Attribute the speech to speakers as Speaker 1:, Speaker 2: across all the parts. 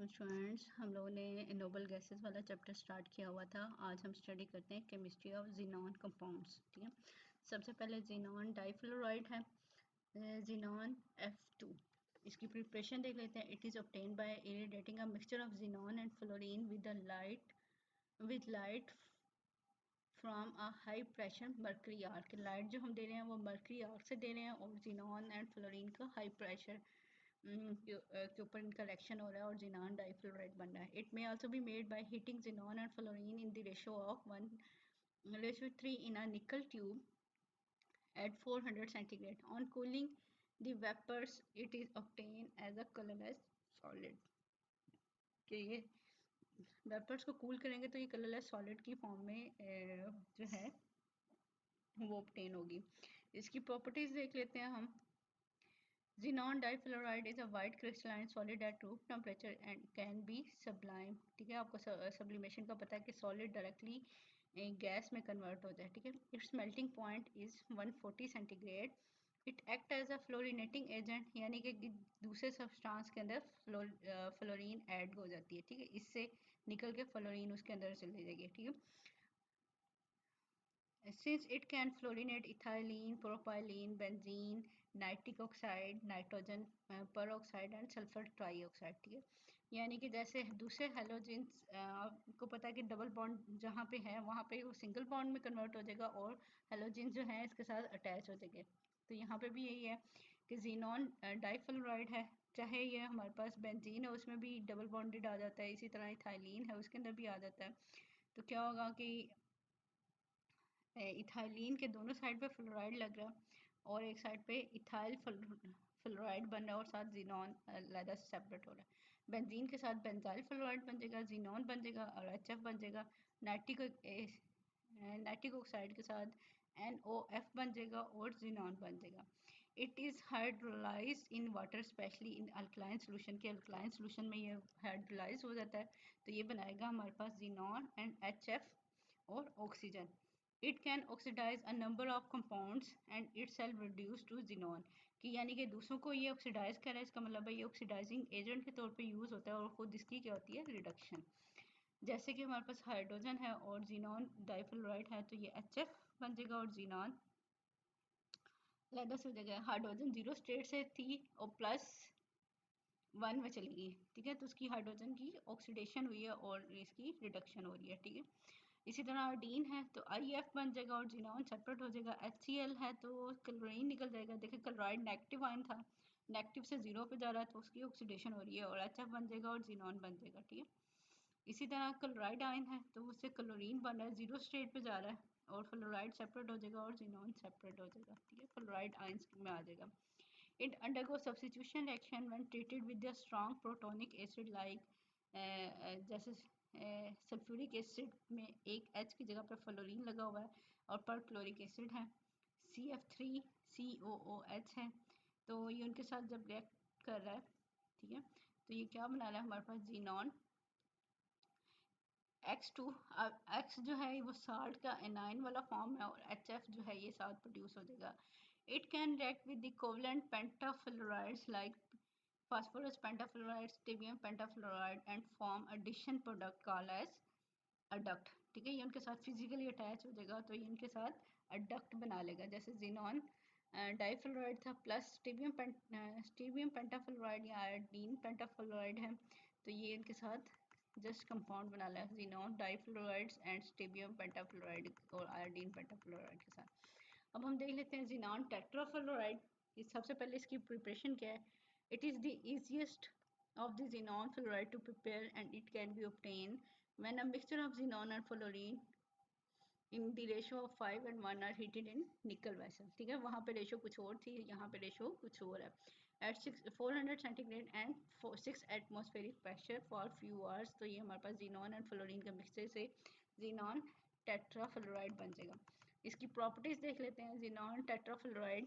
Speaker 1: Students, हम लोगों ने नोबल गैसेस वाला चैप्टर स्टार्ट किया हुआ था। आज हम स्टडी करते हैं केमिस्ट्री ऑफ ज़ीनॉन कंपाउंड्स। ठीक है, सबसे पहले ज़ीनॉन डाइफ्लोराइड है, ज़ीनॉन F2। इसकी प्रिपरेशन देख लेते हैं। It is obtained by irradiating a mixture of xenon and fluorine with light from a high pressure mercury arc. Light जो हम दे रहे हैं वो मर्करी आर्क से दे रहे हैं और ज़ीनॉन एंड फ्लोरीन का हाई प्रेशर के ऊपर इनका रिएक्शन हो रहा है और ज़ीनॉन डाइफ्लोराइड बन रहा है। It may also be made by heating xenon and fluorine in the ratio of 1:3 इन अ निकल tube at 400 centigrade. On cooling the vapors, it is obtained as a colorless solid. कि ये वेपर्स को cool करेंगे तो ये कलरलेस सॉलिड की form में जो है वो ऑब्टेन होगी। इसकी प्रॉपर्टीज देख लेते हैं हम। Xenon difluoride is a white crystalline solid at room temperature and can be sublime. ठीक है, आपको sublimation का पता है कि solid directly गैस में कन्वर्ट होता है। ठीक है, its melting point is 140 centigrade. It act as a fluorinating agent, यानी कि दूसरे सब्सटेंस के अंदर फ्लोरीन ऐड हो जाती है। ठीक है, इससे निकल के फ्लोरीन उसके अंदर चली जाएगी। ठीक है, since it can fluorinate ethylene, propylene, benzene, nitric oxide, nitrogen peroxide and sulphur trioxide. ठीक है, यानी कि जैसे दूसरे हेलोजेंस आपको पता है कि डबल बॉन्ड जहाँ पे है वहाँ पे वो सिंगल बॉन्ड में कन्वर्ट हो जाएगा और हेलोजेंस जो है इसके साथ अटैच हो जाएंगे। तो यहाँ पे भी यही है कि ज़ीनॉन डाइफ्लोराइड है, चाहे ये हमारे पास बेंजीन है उसमें भी डबल बॉन्डेड आ जाता है, इसी तरह इथाइलिन है उसके अंदर भी आ जाता है। तो क्या होगा कि इथाइलिन के दोनों साइड पे फ्लोराइड लग रहा है और एक साइड पे इथाइल फ्लोराइड बन रहा है और साथ जीनॉन अलग सेपरेट हो रहा है। बेंजीन के साथ बेंजाइल फ्लोराइड बन जाएगा, जीनॉन बन जाएगा और HF बन जाएगा। नाइट्रिक ऑक्साइड के साथ NOF बन जाएगा और जीनॉन बन जाएगा। It is hydrolyse in water, specially in alkaline solution के अल्कलाइन सोल्यूशन में ये हाइड्रोलाइज हो जाता है। तो ये बनाएगा हमारे पास जीनॉन एंड HF और oxygen. It can oxidise a number of compounds and itself reduce to xenon, कि यानी कि दूसरों को ये ऑक्सीडाइज कर रहा है, इसका मतलब है ये ऑक्सीडाइजिंग एजेंट के तौर पे यूज़ होता है और खुद इसकी क्या होती है, रिडक्शन। जैसे कि हमारे पास हाइड्रोजन है और जीनॉन डाइफ्लोराइड है तो ये HF बन जाएगा और जीनॉन लेदस हो जाएगा। हाइड्रोजन जीरो स्टेट से थी और +1 में चली गई। ठीक है, तो उसकी हाइड्रोजन की ऑक्सीडेशन हुई है और इसकी रिडक्शन हो रही है। ठीक है, इसी तरह आयोडीन है तो IF बन जाएगा और जीनॉन सेपरेट हो जाएगा। HCl है तो क्लोरीन निकल जाएगा। देखिए क्लोराइड नेगेटिव आयन था, नेगेटिव से 0 पे जा रहा है तो उसकी ऑक्सीडेशन हो रही है और HF बन जाएगा और जीनॉन बन जाएगा। ठीक है, इसी तरह क्लोराइड आयन है तो उससे क्लोरीन बन रहा है, 0 स्टेट पे जा रहा है और फ्लोराइड सेपरेट हो जाएगा और जीनॉन सेपरेट हो जाएगा। ठीक है, फ्लोराइड आयंस में आ जाएगा। It undergoes substitution reaction when treated with a strong protonic acid like जैसे सल्फ्यूरिक एसिड में एक H की जगह पर फ्लोरीन लगा हुआ है और पर क्लोरिक एसिड है, CF3COOH है, तो ये उनके साथ जब रिएक्ट कर रहा है, ठीक है, तो ये क्या बना रहा है हमारे पास जीनॉन X2। अब X जो है वो साल्ट का एनाइन वाला फॉर्म है और HF जो है ये साथ प्रोड्यूस हो जाएगा। It can react with the covalent pentafluorides like phosphorus pentafluoride, strontium pentafluoride and form addition product called as adduct। ठीक है, ये उनके साथ फिजिकली अटैच हो जाएगा तो ये इनके साथ अडक्ट बना लेगा। जैसे जीनॉन डाइफ्लोराइड था प्लस स्टीबियम पेंटाफ्लोराइड या आयोडीन पेंटाफ्लोराइड है तो ये इनके साथ जस्ट कंपाउंड बना लिया, जीनॉन डाइफ्लोराइड्स एंड स्टीबियम पेंटाफ्लोराइड और आयोडीन पेंटाफ्लोराइड के साथ। अब हम देख लेते हैं जीनॉन टेट्राफ्लोराइड। ये सबसे पहले इसकी प्रिपरेशन क्या है। It is the easiest of the xenon fluoride to prepare and it can be obtained when a mixture of xenon and fluorine in the ratio of 5 and 1 are heated in nickel vessel। ठीक है, वहाँ पे ratio कुछ और थी, यहाँ पे ratio कुछ और है। At 400 centigrade and 6 atmospheric pressure for few hours। तो ये हमारे पास xenon and fluorine का मिक्सचर से xenon टेट्राफ्लोराइड बन जाएगा। इसकी प्रॉपर्टीज देख लेते हैं। xenon tetrafluoride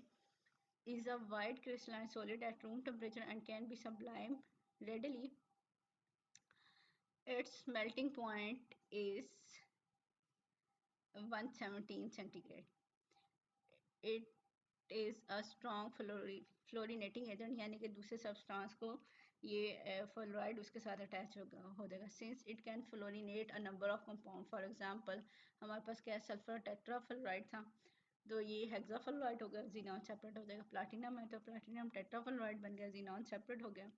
Speaker 1: is a white crystalline solid at room temperature and can be sublimed readily. Its melting point is 117 centigrade. It is a strong fluorinating agent, यानी कि दूसरे सब्सटेंस को ये फ्लोराइड उसके साथ अटैच हो जाएगा। Since it can fluorinate a number of compound, for example हमारे पास क्या है, सल्फर टेट्राफ्लोराइड था, तो ये हेक्साफ्लोराइड हो गया, जीनॉन सेपरेट हो जाएगा। प्लैटिनम है तो प्लैटिनम टेट्राफ्लोराइड बन गया, जीनॉन सेपरेट हो गया।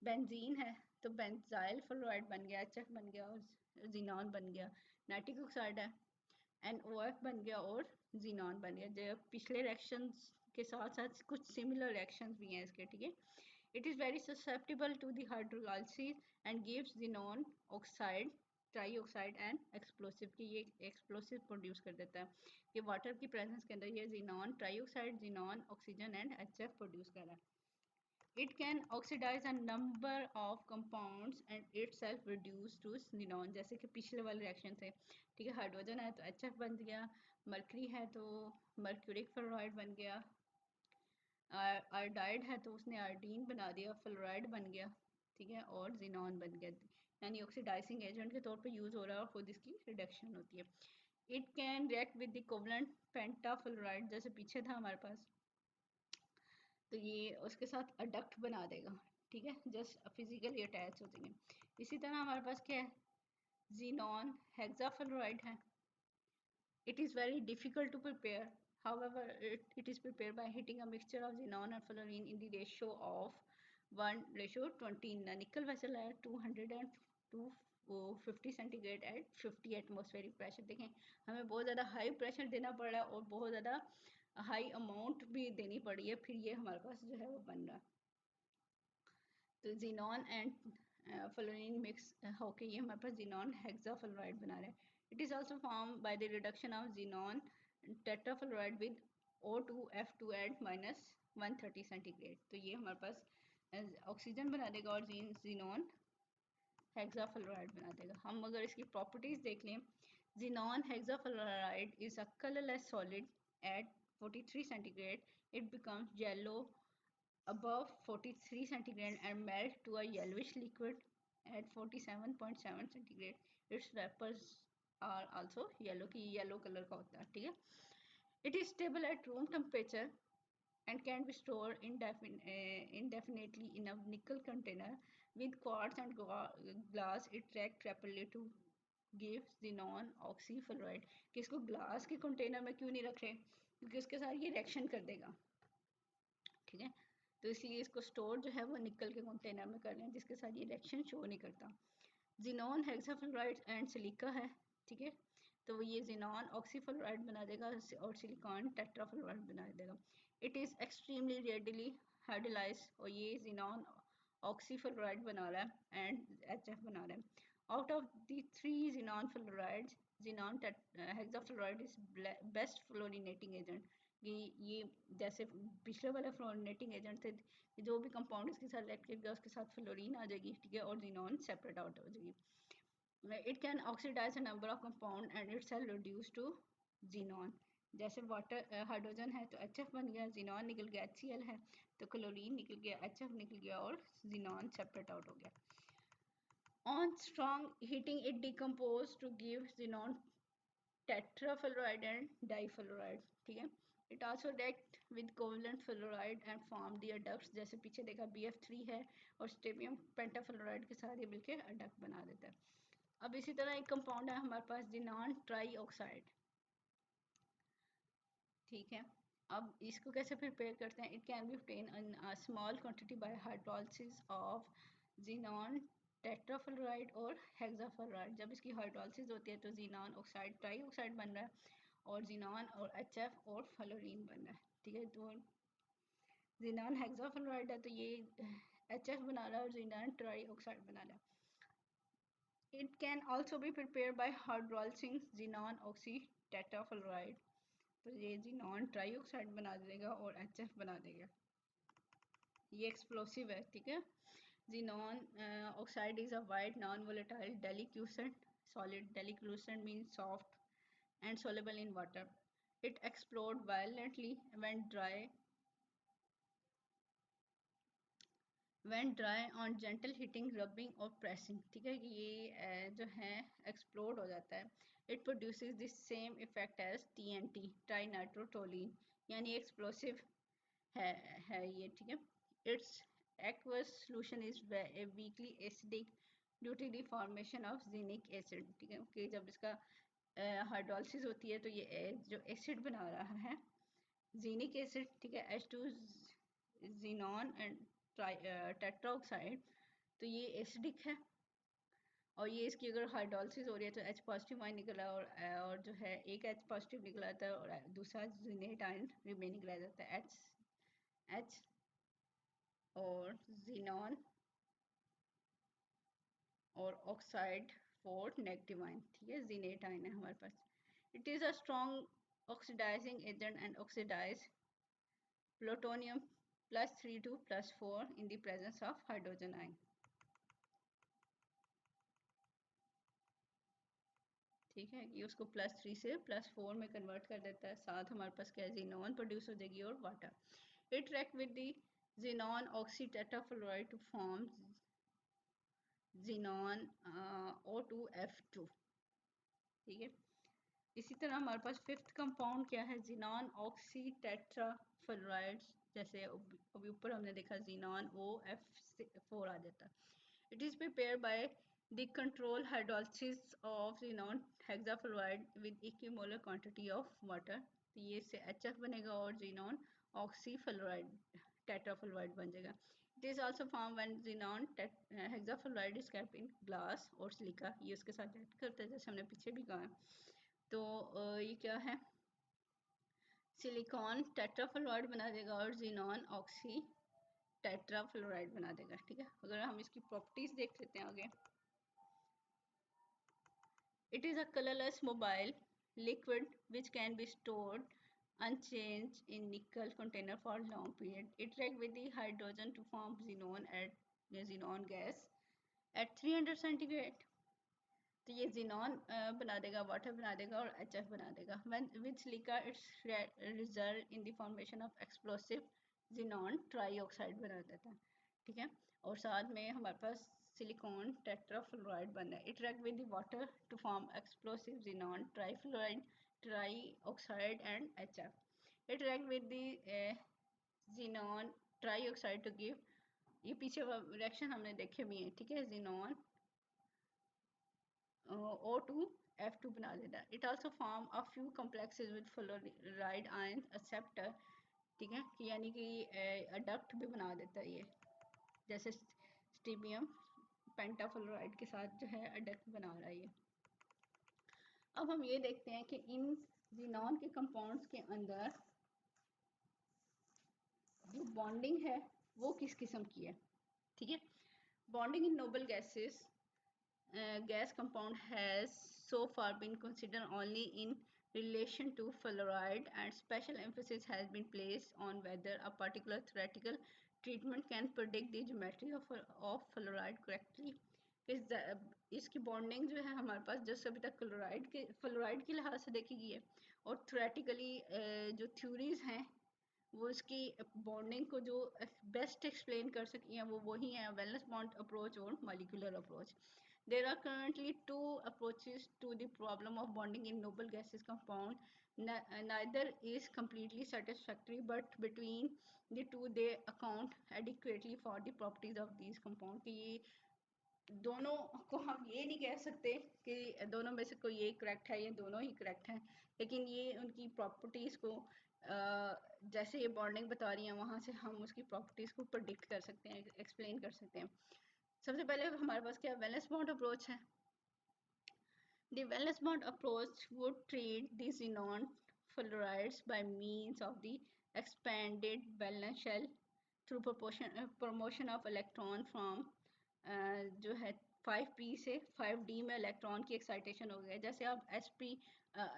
Speaker 1: बेंजीन है तो बेंजाइल फ्लोराइड बन गया, एच बन गया और जीनॉन बन गया। नाइट्रिक ऑक्साइड है, NOF बन गया और जीनॉन बन गया। जो पिछले रिएक्शंस के साथ साथ कुछ सिमिलर रिएक्शंस भी हैं इसके, ठीक है। It is very susceptible to the hydrolysis and gives xenon oxide, trioxide and explosive की ये explosive produce कर देता है। ये वाटर की प्रेजेंस के अंदर ये xenon trioxide, xenon oxygen and HF produce कर रहा है। It can oxidize a number of compounds and itself reduce to xenon, जैसे कि पिछले वाले रिएक्शन थे, ठीक है। हाइड्रोजन है तो HF बन गया, मर्करी है तो मर्क्यूरिक फ्लोराइड बन गया, आयोडाइड है तो उसने आयोडीन बना दिया, फ्लोराइड बन गया, ठीक है, और जीनॉन बन गया। यानी ऑक्सीडाइजिंग एजेंट के तौर पे यूज़ हो रहा है और खुद इसकी रिडक्शन होती है। It can react with the covalent pentafluoride, जैसे पीछे था हमारे पास, तो ये उसके साथ अडक्ट बना देगा, ठीक है, जस्ट फिजिकली अटैच हो जाएंगे। इसी तरह हमारे पास क्या है, जीनॉन हेक्साफ्लोराइड है। It is very difficult to prepare. However, it is prepared by heating a mixture of xenon and fluorine in the ratio of 1:20. The nickel vessel at 200 and 250 centigrade at 50 atmospheric pressure. देखें हमें बहुत ज़्यादा high pressure देना पड़ रहा है और बहुत ज़्यादा हाई अमाउंट भी देनी पड़ी है, फिर ये हमारे पास जो है वो बन रहा है। तो जीनॉन एंड फ्लोरीन मिक्स होके ये हमारे पास जीनॉन हेक्साफ्लोराइड बना रहे हैं। It is also form by the reduction of xenon tetrafluoride with O2F2 at -130 centigrade. तो ये हमारे पास ऑक्सीजन बना देगा और जीनॉन हेक्साफ्लोराइड बना देगा। हम अगर इसकी प्रॉपर्टीज देख लें, xenon hexafluoride is a colourless solid at 43 centigrade, it becomes yellow above 43 centigrade and melt to a yellowish liquid at 47.7 centigrade. Its vapors are also yellow, की yellow color का होता है, ठीक है। It is stable at room temperature and can be stored indefinitely in a nickel container with quartz and glass. It reacts rapidly to give xenon oxyfluoride। कि इसको glass के container में क्यों नहीं रख रहे, क्योंकि उसके साथ ये रिएक्शन कर देगा, ठीक है। तो इसलिए इसको स्टोर जो है वो निकल के कंटेनर में कर लें जिसके साथ ये रिएक्शन शो नहीं करता। जीनॉन हेक्साफ्लोराइड एंड सिलिका है, ठीक है, तो ये जीनॉन ऑक्सीफ्लोराइड बना देगा और सिलिकॉन टेट्राफ्लोराइड बना देगा। It is extremely readily hydrolyse और ये जीनॉन ऑक्सीफ्लोराइड बना रहा है एंड HF बना रहा है। Out of the 3 xenon fluorides, xenon hexafluoride is best fluorinating agent. ये जैसे पिछले वाले फ्लोरिनेटिंग एजेंट थे, जो भी कंपाउंड इसके साथ रिएक्ट करेगा उसके साथ फ्लोरीन आ जाएगी, ठीक है, और जीनॉन सेपरेट आउट हो जाएगी। It can oxidise a number of compound and itself reduce to xenon. जैसे वाटर हाइड्रोजन है तो HF बन गया, जीनॉन निकल गया, HCl है तो क्लोरीन निकल गया, HF निकल गया और जीनॉन सेपरेट आउट हो गया। On strong heating it decompose to give xenon tetrafluoride and difluoride, ठीक है। It also react with covalent fluoride and form the adducts, जैसे पीछे देखा BF3 है और स्टेबियम पेंटाफ्लोराइड के साथ ये मिलके अडक्ट बना देता है। अब इसी तरह एक कंपाउंड है हमारे पास जिनॉन ट्राईऑक्साइड, ठीक है। अब इसको कैसे प्रिपेयर करते हैं, it can be obtained in a small quantity by hydrolysis of xenon tetrafluoride और हेक्साफ्लोराइड। जब इसकी हाइड्रोलिसिस होती है तो जीनॉन ऑक्साइड ट्राईऑक्साइड बन रहा है और जीनॉन और HF और फ्लोरीन बन रहा है, ठीक है। तो जीनॉन हेक्साफ्लोराइड है तो ये HF बना रहा है और जीनॉन ट्राईऑक्साइड बना रहा है। It can also be prepare by hydrolysing xenon oxy tetrafluoride, तो ये जीनॉन ट्राईऑक्साइड बना देगा और HF बना देगा। ये एक्सप्लोसिव है, ठीक है। Xenon oxide is a white non-volatile deliquescent solid. Deliquescent means soft and soluble in water. It explodes violently when dry on gentle heating, rubbing और pressing, ठीक है। कि ये जो है एक्सप्लोड हो जाता है। It produces the same effect as TNT, ट्राइनाइट्रोटोलीन, यानी एक्सप्लोसिव है ये, ठीक है। Its aqueous solution is weakly acidic due to the formation of zinc acid। ठीक है, कि जब इसका हाइड्रोलिसिस होती है तो ये जो एसिड बना रहा है जिनिक एसिड, ठीक है, H2 जिनॉन एंड टेट्राऑक्साइड, तो ये एसिडिक है और ये इसकी अगर हाइड्रोलिसिस हो रही है तो H पॉजिटिव आयन निकला और जो है एक H पॉजिटिव निकला आता है और दूसरा जिनेट आयन रिमेनिंग रह जाता है H और जिनॉन और ऑक्साइड 4 नेगेटिव आयन, ठीक है, जिनेट आयन है हमारे पास। It is a strong oxidising agent and oxidise plutonium +32 +4 in the presence of hydrogen ion। ठीक है, ये उसको +3 से +4 में कन्वर्ट कर देता है। साथ हमारे पास क्या है, जिनॉन प्रोड्यूस हो जाएगी और water. It react with the xenon oxy tetrafluoride to form xenon O2F2। ठीक है, इसी तरह हमारे पास फिफ्थ कंपाउंड क्या है, जिनॉन ऑक्सी टेट्राफ्लोराइड। जैसे अभी ऊपर हमने देखा जिनॉन OF4 आ जाता। It is prepare by the control hydrolysis of xenon hexafluoride with equimolar quantity of water। तो ये इससे HF बनेगा और xenon oxyfluoride tetrafluoride बन जाएगा। It is also formed when xenon hexafluoride is kept in glass और silica, ये उसके साथ ऐड करते हैं जैसे हमने पीछे भी कहा। तो ये क्या है, सिलिकॉन टेट्राफ्लोराइड बना देगा और xenon ऑक्सी टेट्राफ्लोराइड बना देगा। ठीक है, अगर हम इसकी प्रॉपर्टीज देख लेते हैं आगे। It is a colorless mobile liquid which can be stored unchanged in nickel container for long period। It reacts with the hydrogen to form xenon at xenon gas at 300 centigrade। तो ये xenon बना देगा, water बना देगा और HF बना देगा। When with silica it's result in the formation of explosive xenon trioxide बना देता है। ठीक है, और साथ में हमारे पास सिलिकॉन टेट्राफ्लोराइड बन है। It react with the water to form explosive xenon trifluoride trioxide and HF। It react with the xenon trioxide to give, ये पीछे रिएक्शन हमने देखे भी हैं। ठीक है, xenon O2F2 बना देता है। It also form a few complexes with fluoride ion acceptor. ठीक है, कि यानी कि अडक्ट भी बना देता है ये, जैसे स्टीबियम पेंटाफ्लोराइड के साथ जो है अडक्ट बना रहा है ये। अब हम ये देखते हैं कि इन जिनॉन के कंपाउंड्स के अंदर जो बॉन्डिंग है वो किस किस्म की है। ठीक है, bonding in noble gases gas compound has so far been considered only in relation to fluoride, and special emphasis has been placed on whether a particular theoretical treatment can predict the geometry of fluoride correctly। इसकी bonding जो है हमारे पास जैसे अभी तक fluoride के लिहाज से देखी गई है और थ्योरेटिकली जो थ्योरीज हैं वो इसकी बॉन्डिंग को जो बेस्ट एक्सप्लेन कर सकी हैं वो वही है वैलेंस बॉन्ड अप्रोच और molecular approach. There are currently two approaches to the problem of bonding in noble gases compound। Neither is completely satisfactory, but between the two they account adequately for the properties of these compound। कि ये दोनों को हम ये नहीं कह सकते कि दोनों में से कोई एक करेक्ट है, ये दोनों ही करेक्ट हैं, लेकिन ये उनकी प्रॉपर्टीज़ को जैसे ये बॉन्डिंग बता रही हैं वहाँ से हम उसकी प्रॉपर्टीज़ को प्रेडिक्ट कर सकते हैं, एक्सप्लेन कर सकते हैं। सबसे पहले हमारे पास क्या वैलेंस बॉन्ड अप्रोच है। The valence bond approach would treat the xenon fluorides by means of the expanded valence shell through promotion of electron from जो है 5p से 5d में इलेक्ट्रॉन की एक्साइटेशन हो गया। जैसे आप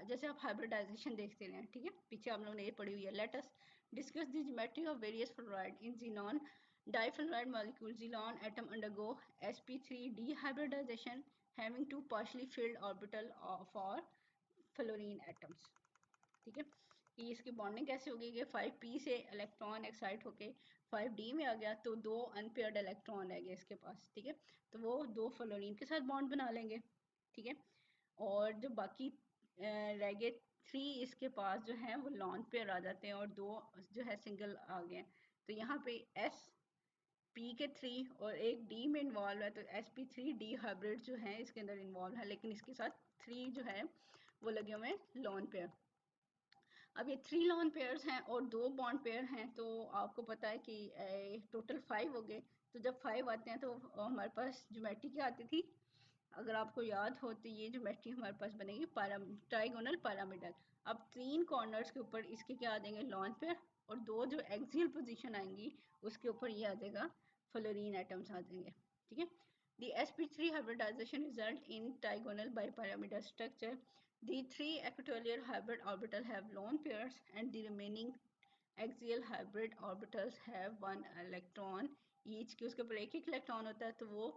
Speaker 1: जैसे आप हाइब्रिडाइजेशन देखते हैं। ठीक है, पीछे हम लोगों ने ये पढ़ी हुई है। Let us discuss the geometry of various fluoride in xenon difluoride molecule। xenon atom undergo sp3d hybridization having two partially filled orbital for fluorine atoms. ठीक है, कि इसकी बॉन्डिंग कैसे होगी कि 5p से इलेक्ट्रॉन एक्साइट होके 5d में आ गया तो दो अनपेयर्ड इलेक्ट्रॉन रह गए इसके पास। ठीक है, तो वो दो फ्लोरीन के साथ बॉन्ड बना लेंगे। ठीक है, और जो बाकी रह गए 3 इसके पास जो है वो लॉन पेयर आ जाते हैं और दो जो है सिंगल आ गए। तो यहाँ पे s पी के 3 और एक डी में इन्वॉल्व है, तो sp3d हाइब्रिड जो है इसके अंदर इन्वॉल्व है, लेकिन इसके साथ 3 जो है वो लगे हुए हैं लोन पेयर। अब ये 3 लोन पेयर्स हैं और 2 बॉन्ड पेयर हैं, तो आपको पता है कि टोटल 5 हो गए। तो जब 5 आते हैं तो हमारे पास ज्योमेट्री क्या आती थी, अगर आपको याद हो तो ये ज्योमेट्री हमारे पास बनेगी ट्राइगोनल पिरामिडल। अब 3 कॉर्नर्स के ऊपर इसके क्या आ जाएंगे लोन पेयर, और 2 जो एक्सियल पोजीशन आएंगी उसके ऊपर ये आ जाएगा फ्लोरीन एटम्स आ जाएंगे, ठीक है। The sp3 hybridization result in trigonal bipyramidal structure. The 3 equatorial hybrid orbitals have lone pairs and the remaining axial hybrid orbitals have 1 electron each, कि उसके ऊपर एक एक इलेक्ट्रॉन होता है, तो वो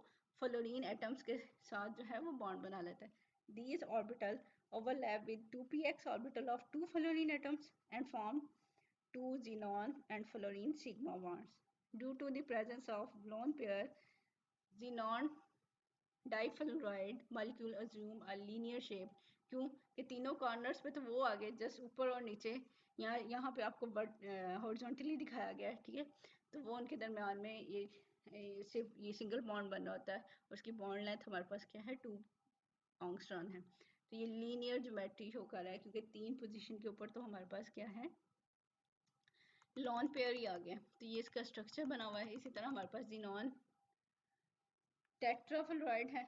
Speaker 1: फ्लोरीन एटम्स के साथ जो है वो बॉन्ड बना लेता है. These orbitals overlap with 2px orbital of 2 fluorine atoms and form 2 xenon and fluorine sigma bonds. Due to the presence of lone pair, xenon difluoride molecule assume a linear shape. क्यों कि तीनों corners पे तो वो आ गए, just ऊपर और नीचे यहाँ पे आपको हॉरिजॉन्टली दिखाया गया है, ठीक है. तो वो उनके दरम्यान में ये सिर्फ ये सिंगल बॉन्ड बन रहा होता है, उसकी बॉन्ड लेंथ हमारे पास क्या है 2 एंगस्ट्रॉम है. तो ये लीनियर ज्योमेट्री शो कर रहा है, क्योंकि 3 पोजीशन के ऊपर तो हमारे पास क्या है लॉन पेयर ही आ गया. तो ये इसका स्ट्रक्चर बना हुआ है. इसी तरह हमारे पास जिनॉन टेट्राफ्लोराइड है,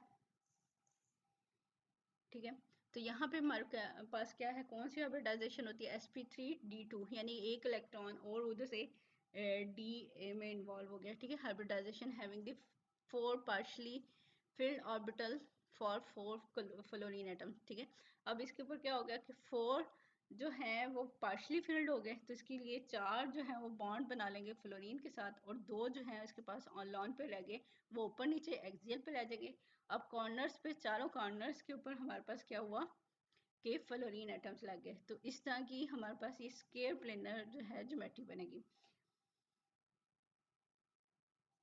Speaker 1: ठीक है. तो यहाँ पे हमारे पास क्या है, कौन सी हाइब्रिडाइजेशन होती है sp3d2, यानी एक इलेक्ट्रॉन और उधर से डी में इन्वॉल्व हो गया, ठीक है. Hybridisation having the 4 partially filled orbital for 4 fluorine atom, ठीक है. अब इसके ऊपर क्या हो गया कि 4 जो हैं वो पार्शली फिल्ड हो गए, तो इसके लिए 4 जो हैं वो बॉन्ड बना लेंगे फ्लोरीन के साथ, और 2 जो हैं इसके पास लॉन पे रह गए, वो ऊपर नीचे एक्सियल पे रह जाएंगे. अब कॉर्नर्स पे, चारों कॉर्नर्स के ऊपर हमारे पास क्या हुआ कि फ्लोरीन एटम्स लग गए. तो इस तरह की हमारे पास ये स्क्वायर प्लेनर जो है ज्योमेट्री बनेगी.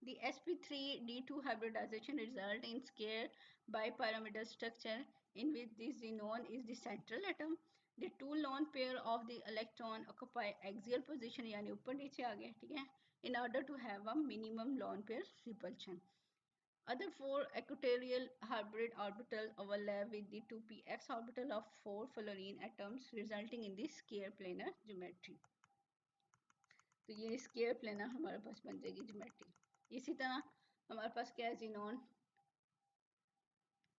Speaker 1: The sp3d2 hybridization result in square bipyramidal structure in which the xenon is the central atom. The two lone pair of the electron occupy axial position, यानी ऊपर नीचे आ गए, ठीक है, in order to have a minimum lone pair repulsion. Other 4 equatorial hybrid orbitals overlap with the 2px orbital of 4 fluorine atoms, resulting in the square planar geometry. तो ये square planar हमारे पास बन जाएगी ज्योमेट्री. इसी तरह हमारे पास क्या है, जिनॉन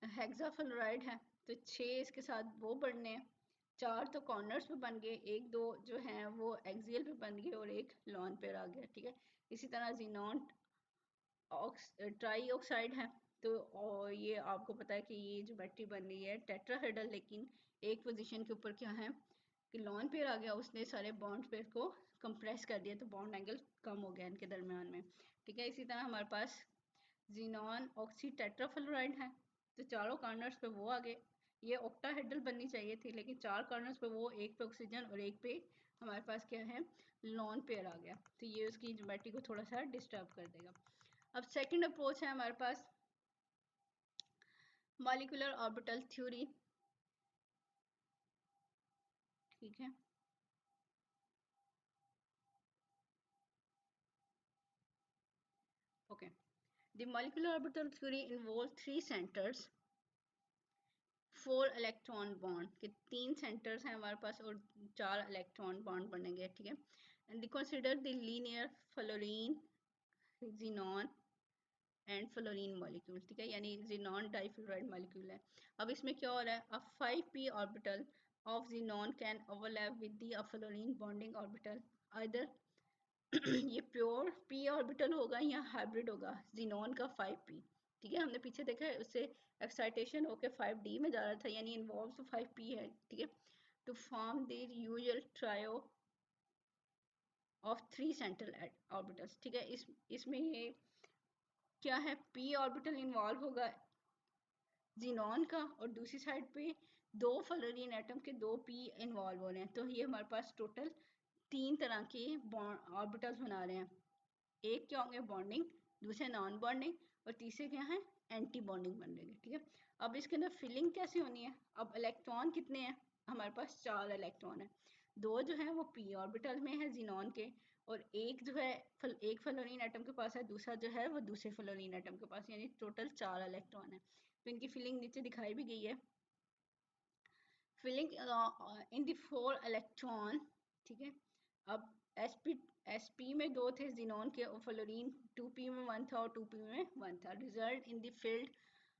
Speaker 1: हेक्साफ्लोराइड है, तो 6 इसके साथ वो बढ़ने हैं, 4 तो कॉर्नर्स पे बन गए, 1-2 जो हैं वो एक्सियल पे बन गए और एक लॉन पे आ गया, ठीक है. इसी तरह जिनॉन ट्राई ऑक्साइड है, तो और ये आपको पता है कि ये जो बैटरी बन रही है टेट्राहेड्रल, लेकिन एक पोजीशन के ऊपर क्या है कि लॉन पेयर आ गया, उसने सारे बॉन्ड पेयर को कंप्रेस कर दिया, तो बॉन्ड एंगल कम हो गया इनके दरमियान में, ठीक है. इसी तरह हमारे पास जिनॉन ऑक्सी टेट्राफ्लोराइड है, तो चारों कॉर्नर्स पे वो आ गए. ये ऑक्टाहेड्रल बननी चाहिए थी, लेकिन 4 कॉर्नर्स पे वो, एक पे ऑक्सीजन और एक पे हमारे पास क्या है लॉन पेयर आ गया, तो ये उसकी ज्योमेट्री को थोड़ा सा डिस्टर्ब कर देगा. अब सेकंड अप्रोच है हमारे पास मॉलिक्यूलर ऑर्बिटल थ्योरी, ठीक है. Okay, the molecular orbital theory involve 3 centres 4 electron bond के 3 सेंटर्स हैं हमारे पास और 4 इलेक्ट्रॉन बॉन्ड बनेंगे, ठीक है. And consider the linear fluorine xenon and fluorine molecule, ठीक है, यानी xenon डाइफ्लोराइड मॉलिक्यूल है. अब इसमें क्या हो रहा है, अब 5p orbital of xenon can overlap with the fluorine bonding orbital. Either ये प्योर p ऑर्बिटल होगा या हाइब्रिड होगा xenon का 5p, ठीक है. हमने पीछे देखा है उससे एक्साइटेशन होकर 5d में जा रहा था, यानी इन्वॉल्व तो 5p है, ठीक है. To form the usual trio of 3 central orbitals, ठीक है. इसमें ये क्या है, p ऑर्बिटल इन्वॉल्व होगा xenon का, और दूसरी साइड पे 2 फ्लोरीन एटम के 2 p इन्वॉल्व हो रहे हैं. तो ये हमारे पास टोटल 3 तरह के ऑर्बिटल्स बना रहे हैं. एक क्या होंगे बॉन्डिंग, दूसरे नॉन बॉन्डिंग, और तीसरे क्या है एंटी बॉन्डिंग बन रहे हैं, ठीक है. अब इसके अंदर फिलिंग कैसी होनी है, अब इलेक्ट्रॉन कितने हैं हमारे पास 4 इलेक्ट्रॉन है, 2 जो है वो p ऑर्बिटल में है xenon के, और एक जो है एक फ्लोरीन एटम के पास है, दूसरा जो है वो दूसरे फ्लोरीन एटम के पास, यानी टोटल 4 इलेक्ट्रॉन है। तो इनकी फिलिंग नीचे दिखाई भी गई है। फिलिंग इन द 4 इलेक्ट्रॉन, ठीक है। अब sp में 2 थे जिनोन के, और फ्लोरीन 2p में 1 था और 2p में 1 था। Result in the field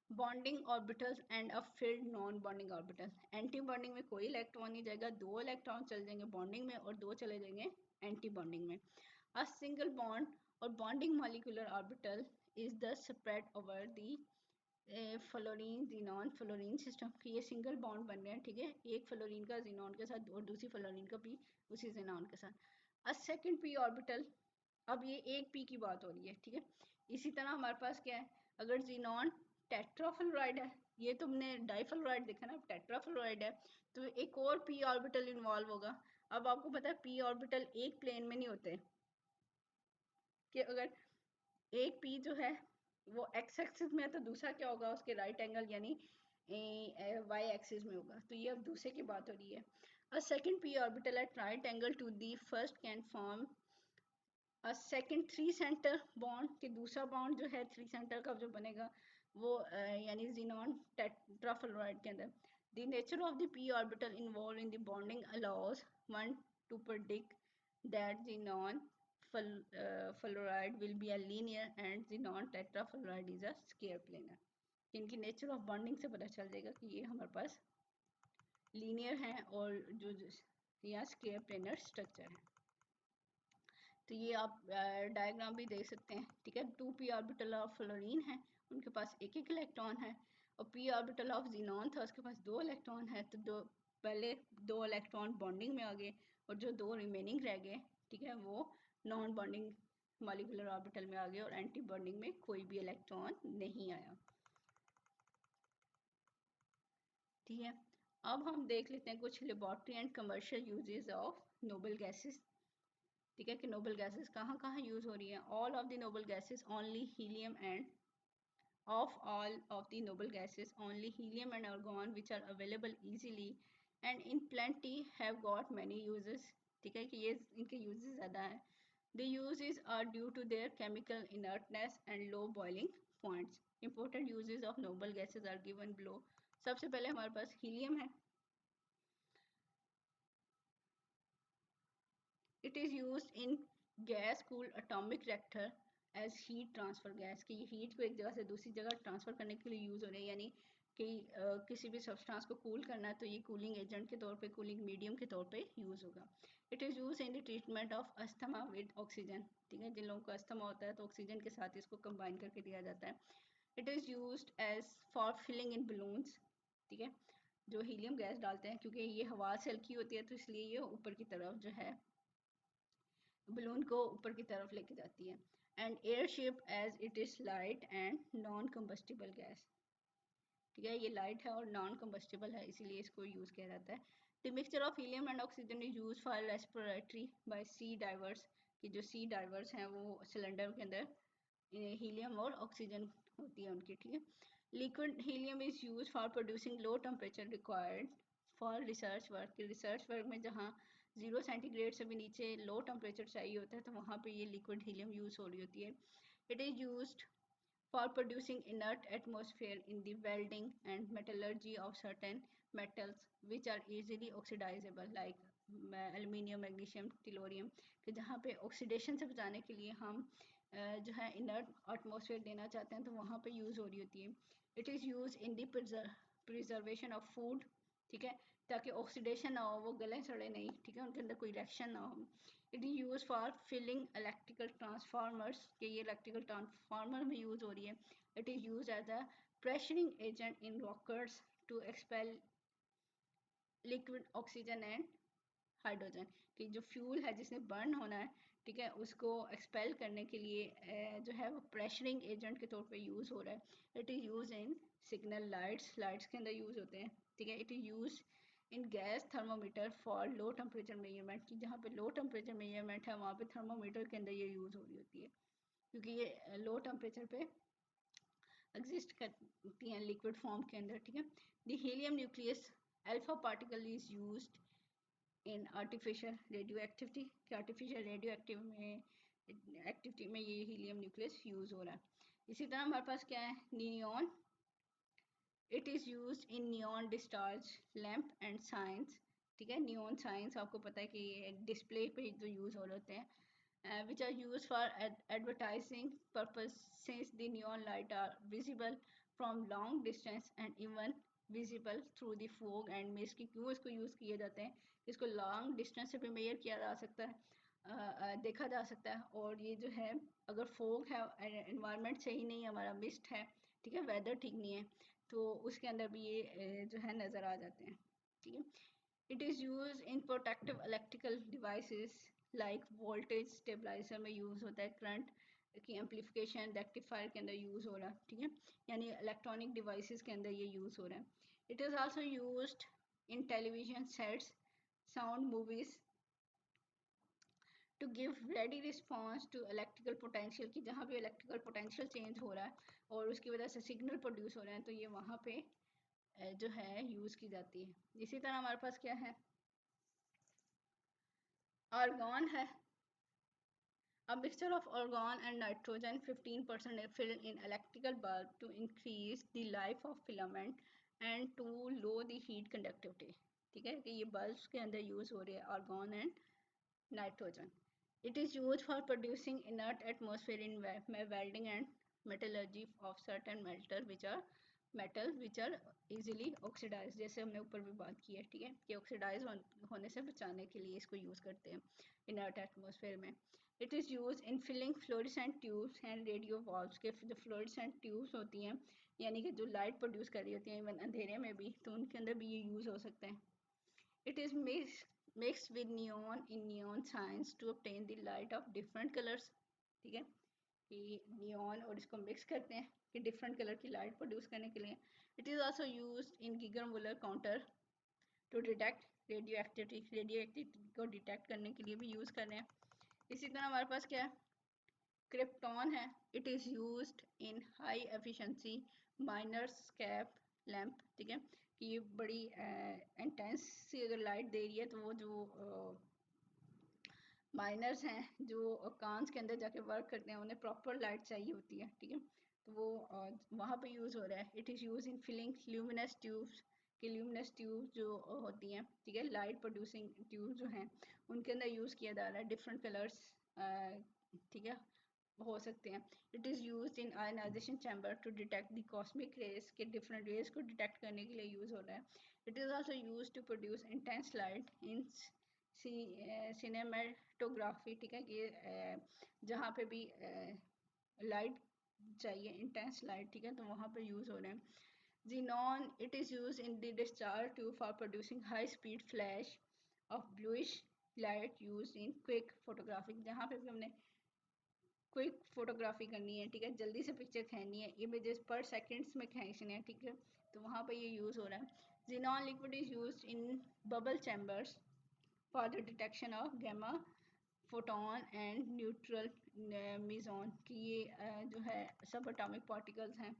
Speaker 1: bonding orbitals and a field non bonding orbital. Anti bonding में कोई इलेक्ट्रॉन नहीं जाएगा, 2 इलेक्ट्रॉन चले जाएंगे बॉन्डिंग में और 2 चले जाएंगे एंटी बॉन्डिंग में। अ सिंगल बॉन्ड और bonding molecular orbital is the spread over the fluorine xenon fluorine system की। ये सिंगल बॉन्ड बन रहे हैं, ठीक है, एक फ्लोरीन का जिनॉन के साथ और दूसरी फ्लोरीन का पी उसी जिनॉन के साथ। अ सेकंड पी ऑर्बिटल, अब ये एक पी की बात हो रही है, ठीक है। इसी तरह हमारे पास क्या है, अगर जिनॉन टेट्राफ्लोराइड है, ये तुमने डाइफ्लोराइड देखा ना, टेट्राफ्लोराइड है, तो एक और पी ऑर्बिटल इन्वॉल्व होगा। अब आपको पता है पी ऑर्बिटल एक प्लेन में नहीं होते, कि अगर एक पी जो है वो एक्स एक्सिस में है तो दूसरा क्या होगा, उसके राइट एंगल यानी वाई एक्सिस में होगा। तो ये अब दूसरे की बात हो रही है। A second P orbital at right angle to the first can form a second 3 centre bond, कि दूसरा बॉन्ड जो है 3 सेंटर का जो बनेगा वो यानी जिनॉन टेट्राफ्लोराइड के अंदर। The nature of the P orbital involve in the bonding allows one two predict that the non-fluoride will be a linear and the non-tetrafluoride is a square planar। इनकी nature of bonding से पता चल जाएगा कि ये हमारे पास linear है और जो यहाँ स्क्वायर प्लेनर स्ट्रक्चर है। तो ये आप डायग्राम भी देख सकते हैं, ठीक है। 2p ऑर्बिटल ऑफ फ्लोरीन है, उनके पास एक एक इलेक्ट्रॉन है, और p ऑर्बिटल ऑफ जिनॉन था, उसके पास 2 इलेक्ट्रॉन है। तो पहले 2 इलेक्ट्रॉन बॉन्डिंग में आ गए और जो 2 रिमेनिंग रह गए, ठीक है, वो नॉन बॉन्डिंग मॉलिक्यूलर ऑर्बिटल में आ गए और एंटी बॉन्डिंग में कोई भी इलेक्ट्रॉन नहीं आया, ठीक है। अब हम देख लेते हैं कुछ laboratory and commercial uses of noble gases, ठीक है, कि नोबल गैसेस कहाँ कहाँ यूज हो रही है। All of the noble gases only helium and of all of the noble gases only helium and argon which are available easily and in plenty have got many uses, ठीक है, कि ये इनके uses ज़्यादा हैं। The uses are due to their chemical inertness and low boiling points। Important uses of noble gases are given below। सबसे पहले हमारे पास हीलियम है। It is used in gas cooled atomic reactor as heat transfer gas, कि heat को एक जगह से दूसरी जगह ट्रांसफर करने के लिए यूज हो रही है, यानी कि किसी भी सब्सटेंस को कूल करना है तो ये कूलिंग एजेंट के तौर पे, कूलिंग मीडियम के तौर पे यूज होगा। It is use in the treatment of asthma with oxygen, ठीक है, जिन लोगों को अस्थमा होता है तो ऑक्सीजन के साथ इसको कंबाइन करके दिया जाता है। It is use as for filling in balloons, ठीक है, जो हीलियम गैस डालते हैं, क्योंकि ये हवा से हल्की होती है तो इसलिए ये ऊपर की तरफ जो है बलून को ऊपर की तरफ लेके जाती है। And airship as it is light and non combustible gas, ठीक है, ये लाइट है और नॉन कंबस्टिबल है, इसीलिए इसको यूज किया जाता है। The mixture of helium and oxygen is use for respiratory by sea divers, कि जो सी डाइवर्स हैं वो सिलेंडर के अंदर हीलियम और ऑक्सीजन होती है उनकी, ठीक है। Liquid helium is use for producing low temperature required for research work, research work में जहाँ 0 सेंटीग्रेड से भी नीचे लो टेम्परेचर चाहिए होता है तो वहाँ पे ये लिक्विड हीलियम यूज हो रही होती है। It is used for producing inert atmosphere in the welding and metallurgy of certain metals which are easily oxidizable like aluminium, magnesium, tellurium, कि जहाँ पे ऑक्सीडेशन से बचाने के लिए हम जो है इनर्ट एटमॉस्फेयर देना चाहते हैं तो वहाँ पे यूज़ हो रही होती है। It is use in the preservation of food, ठीक है, ताकि ऑक्सीडेशन ना हो, वो गले सड़े नहीं, ठीक है, उनके अंदर कोई रिएक्शन ना हो। It is use for filling electrical transformers, के ये इलेक्ट्रिकल ट्रांसफार्मर में यूज हो रही है। It is use as a pressuring agent in rockets to expel liquid oxygen and hydrogen, कि जो फ्यूल है जिसने बर्न होना है, ठीक है, उसको एक्सपेल करने के लिए जो है वो प्रेशरिंग एजेंट के तौर पे यूज़ हो रहा है। It is use in signal lights, lights के अंदर यूज़ होते हैं, ठीक है। It is use in gas thermometer for low temperature measurement, कि जहाँ पे लो टेम्परेचर मेजरमेंट है वहाँ पे थर्मोमीटर के अंदर ये यूज़ हो रही होती है, क्योंकि ये लो टेम्परेचर पे एग्जिस्ट करती हैं लिक्विड फॉर्म के अंदर, ठीक है। The helium nucleus alpha particle is used in artificial radio activity कि आर्टिफिशियल रेडियो एक्टिविटी में ये हीलियम न्यूक्लियस यूज़ हो रहा है। इसी तरह हमारे पास क्या है, neon, it is use in neon discharge lamp and science. ठीक है, नियॉन साइंस आपको पता है कि ये डिस्प्ले पे जो यूज़ हो रहे होते हैं, which are used for advertising purposes. The neon light are visible from long distance and even visible through the fog and mist। कि क्यों इसको यूज़ किए जाते हैं, इसको लॉन्ग डिस्टेंस से भी मेजर किया जा सकता है, देखा जा सकता है। और ये जो है अगर फोग है, एनवायरनमेंट सही नहीं है, हमारा मिस्ट है, ठीक है, वेदर ठीक नहीं है, तो उसके अंदर भी ये जो है नज़र आ जाते हैं। ठीक है, it is use in protective electrical devices like voltage stabiliser में यूज़ होता है, करंट की एम्पलीफिकेशन रेक्टिफायर के अंदर यूज़ हो रहा है। ठीक है, यानी इलेक्ट्रॉनिक डिवाइसेस के अंदर ये यूज़ हो रहा है। It is also used in television sets, sound movies to give ready response to electrical potential, कि जहाँ भी इलेक्ट्रिकल पोटेंशियल चेंज हो रहा है और उसकी वजह से सिग्नल प्रोड्यूस हो रहे हैं, तो ये वहाँ पे जो है यूज़ की जाती है। इसी तरह हमारे पास क्या है, आर्गॉन है। A mixture of argon and nitrogen 15% filled in electrical bulb to increase the life of filament and to low the heat conductivity। ठीक है, कि ये बल्ब्स के अंदर यूज़ हो रही है argon and nitrogen. It is used for producing inert atmosphere in welding and metallurgy of certain metal which are easily oxidized। जैसे हमने ऊपर भी बात की है, ठीक है, कि ऑक्सीडाइज होने से बचाने के लिए इसको यूज़ करते हैं इनर्ट एटमॉस्फेयर में। It is use in filling fluorescent tubes and radio valves के जो फ्लोरेसेंट ट्यूब्स होती हैं, यानी कि जो लाइट प्रोड्यूस कर रही होती हैं इवन अंधेरे में भी, तो उनके अंदर भी ये यूज़ हो सकते हैं। It is mixed with neon in neon signs to obtain the light of different colors। ठीक है, कि नियॉन और इसको मिक्स करते हैं कि डिफरेंट कलर की लाइट प्रोड्यूस करने के लिए। It is also used in Geiger Muller counter to detect radioactivity को डिटेक्ट करने के लिए भी यूज़ कर रहे हैं। इसी तरह हमारे पास क्या है, क्रिप्टॉन है। It is used in high efficiency miners cap lamp. ठीक है, कि ये बड़ी इंटेंस सी अगर लाइट दे रही है, तो वो जो माइनर्स हैं जो कांच के अंदर जाके वर्क करते हैं, उन्हें प्रॉपर लाइट चाहिए होती है। ठीक है, तो वो वहाँ पे यूज़ हो रहा है। It is use in filling luminous tubes, कि ल्यूमिनस ट्यूब जो होती हैं, ठीक है, लाइट प्रोड्यूसिंग ट्यूब जो हैं, उनके अंदर यूज़ किया जा रहा है। डिफरेंट कलर्स ठीक है हो सकते हैं। It is use in ionisation chamber to detect the cosmic rays, के डिफरेंट रेज को डिटेक्ट करने के लिए यूज़ हो रहा है। It is also use to produce intense light in cinematography. ठीक है, कि जहाँ पे भी लाइट चाहिए, इंटेंस लाइट, ठीक है, तो वहाँ पे यूज़ हो रहे हैं। Xenon, it is used in the discharge tube for producing high speed flash of bluish light used in quick photography। जहाँ पे भी हमने क्विक फोटोग्राफी करनी है, ठीक है, जल्दी से पिक्चर खींचनी है, इमेजेस पर सेकंड्स में खींचने हैं, ठीक है, तो वहाँ पे ये यूज़ हो रहा है। Xenon liquid is used in bubble chambers for the detection of gamma photon and neutral meson, कि ये जो है सब एटॉमिक पार्टिकल्स हैं,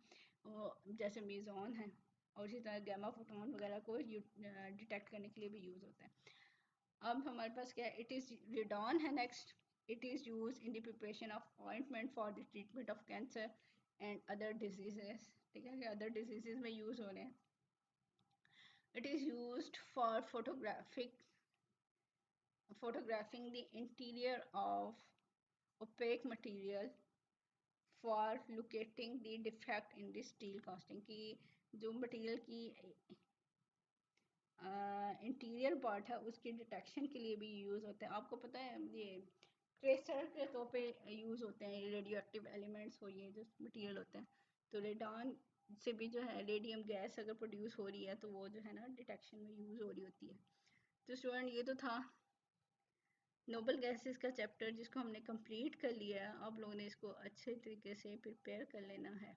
Speaker 1: वो जैसे मीज़ोन है, और इसी तरह गैमा फोटोन वगैरह को डिटेक्ट करने के लिए भी यूज़ होता है। अब हमारे पास क्या है, इट इज़ रेडॉन है next. It is use in the preparation of ointment for the treatment of cancer and other diseases. ठीक है, अदर डिजीजेस में यूज़ हो रहे हैं। It is used for photographing the interior of opaque material for locating the defect in the steel casting, की जो material की interior part है उसकी डिटेक्शन के लिए भी यूज़ होते हैं। आपको पता है ये ट्रेसर के तौर पे यूज़ होते हैं, रेडियो एक्टिव एलिमेंट्स हो, ये जो मटेरियल होते हैं, तो रेडॉन से भी जो है रेडियम गैस अगर प्रोड्यूस हो रही है, तो वो जो है ना डिटेक्शन में यूज़ हो रही होती है। तो स्टूडेंट, ये तो था नोबल गैसेस का चैप्टर, जिसको हमने कंप्लीट कर लिया। आप लोगों ने इसको अच्छे तरीके से प्रिपेयर कर लेना है।